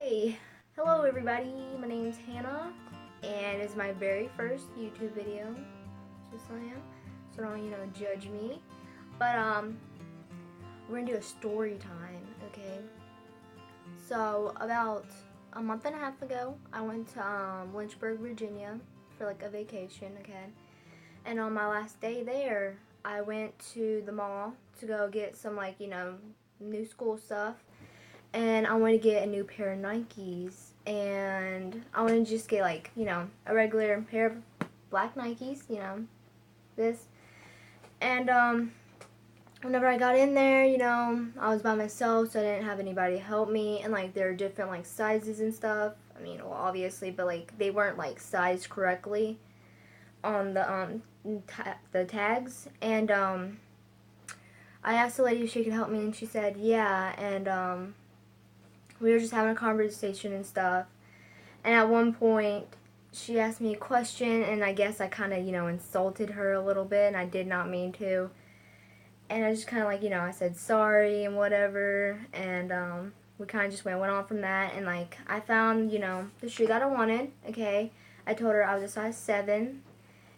Hey, hello everybody, my name's Hannah, and it's my very first YouTube video, just I am, so don't, judge me, but, we're gonna do a story time, okay? So, about a month and a half ago, I went to, Lynchburg, Virginia, for, like, a vacation, okay? And on my last day there, I went to the mall to go get some, like, new school stuff, and I want to get a new pair of Nikes, and I want to just get like, a regular pair of black Nikes, this, and whenever I got in there, I was by myself, so I didn't have anybody help me, and like there are different like sizes and stuff. I mean, well, obviously, but like they weren't like sized correctly on the tags, and I asked the lady if she could help me, and she said yeah, and we were just having a conversation and stuff. And at one point, she asked me a question, and I guess I kind of, insulted her a little bit, and I did not mean to. And I just kind of, like, I said sorry and whatever, and we kind of just went on from that. And, like, I found, the shoe that I wanted, okay? I told her I was a size 7,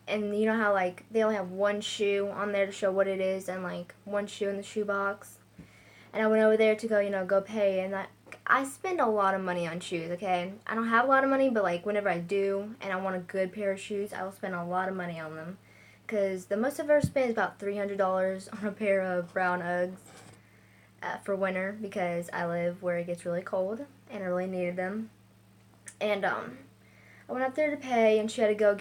and you know how, like, they only have one shoe on there to show what it is, and, like, one shoe in the shoebox. And I went over there to go, go pay, and I spend a lot of money on shoes, okay? I don't have a lot of money, but, like, whenever I do, and I want a good pair of shoes, I will spend a lot of money on them. Because the most I've ever spent is about $300 on a pair of brown Uggs for winter, because I live where it gets really cold, and I really needed them. And, I went up there to pay, and she had to go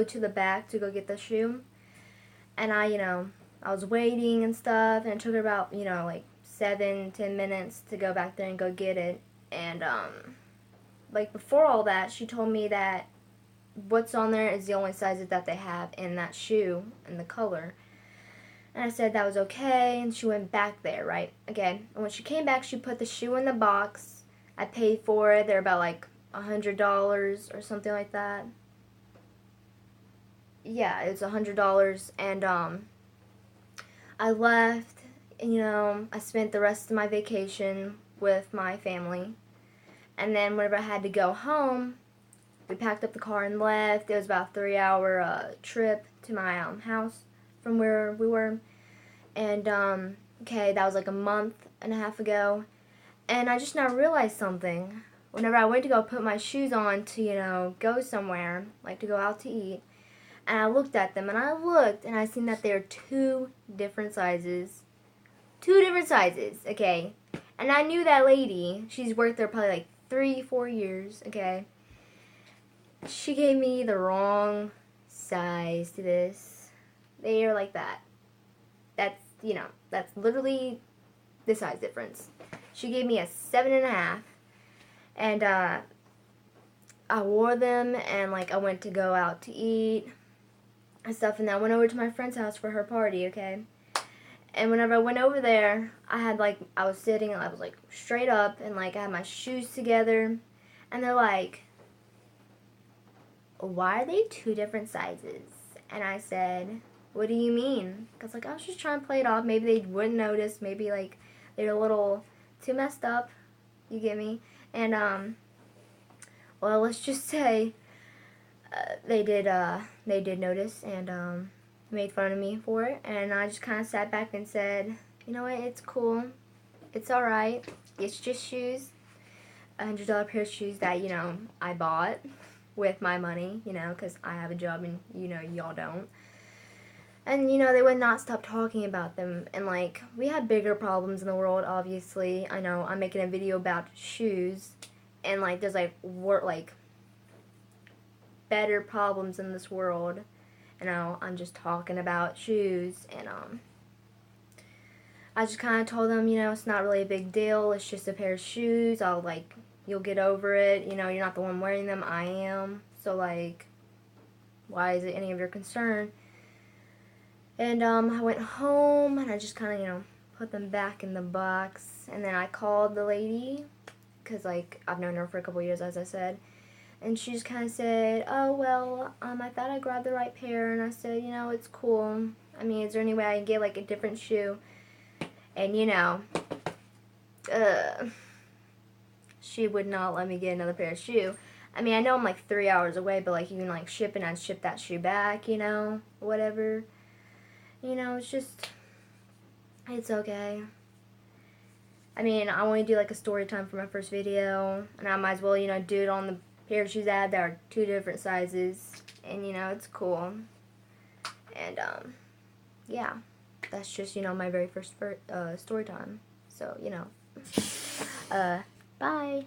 to the back to go get the shoe. And I was waiting and stuff, and it took her about, like 7-10 minutes to go back there and go get it. And, like, before all that, she told me that what's on there is the only sizes that they have in that shoe and the color. And I said that was okay, and she went back there, right? Again, and when she came back, she put the shoe in the box. I paid for it. They're about, like, $100 or something like that. Yeah, it was $100, and, I left, and, I spent the rest of my vacation with my family. And then whenever I had to go home, we packed up the car and left. It was about a 3-hour trip to my house from where we were. And, okay, that was like a month and a half ago. And I just now realized something. Whenever I went to go put my shoes on to, go somewhere, like to go out to eat, and I looked at them, and I seen that they're two different sizes. Two different sizes, okay? And I knew that lady. She's worked there probably like 3-4 years, okay? She gave me the wrong size to this. They are like that. That's, that's literally the size difference. She gave me a 7.5. And, I wore them, and, like, I went to go out to eat and stuff, and I went over to my friend's house for her party, okay? And whenever I went over there, I was sitting, I was, like, straight up, and, like, I had my shoes together, and they're like, why are they two different sizes? And I said, what do you mean? Because, like, I was just trying to play it off. Maybe they wouldn't notice. Maybe, like, they're a little too messed up. You get me? And, well, let's just say they did notice, and made fun of me for it, and I just kind of sat back and said, you know what, it's cool, it's alright, it's just shoes, $100 pair of shoes that, I bought with my money, because I have a job and, y'all don't. And, they would not stop talking about them, and, like, we have bigger problems in the world, obviously. I know, I'm making a video about shoes, and, like, there's, like, better problems in this world. I'm just talking about shoes, and I just kind of told them, it's not really a big deal, it's just a pair of shoes, you'll get over it, you're not the one wearing them, I am, so, like, why is it any of your concern? And, I went home, and I just kind of, put them back in the box, and then I called the lady, because, like, I've known her for a couple years, as I said. And she just kind of said, oh, well, I thought I grabbed the right pair. And I said, it's cool. I mean, is there any way I can get, like, a different shoe? And, she would not let me get another pair of shoe. I mean, I know I'm like 3 hours away, but like you can like ship and I'd ship that shoe back, you know, whatever. You know, it's just, it's okay. I mean, I want to do like a story time for my first video, and I might as well, you know, do it on the pair of shoes I have that are 2 different sizes, and you know, it's cool. And yeah, that's just, you know, my very first story time. So, you know, bye.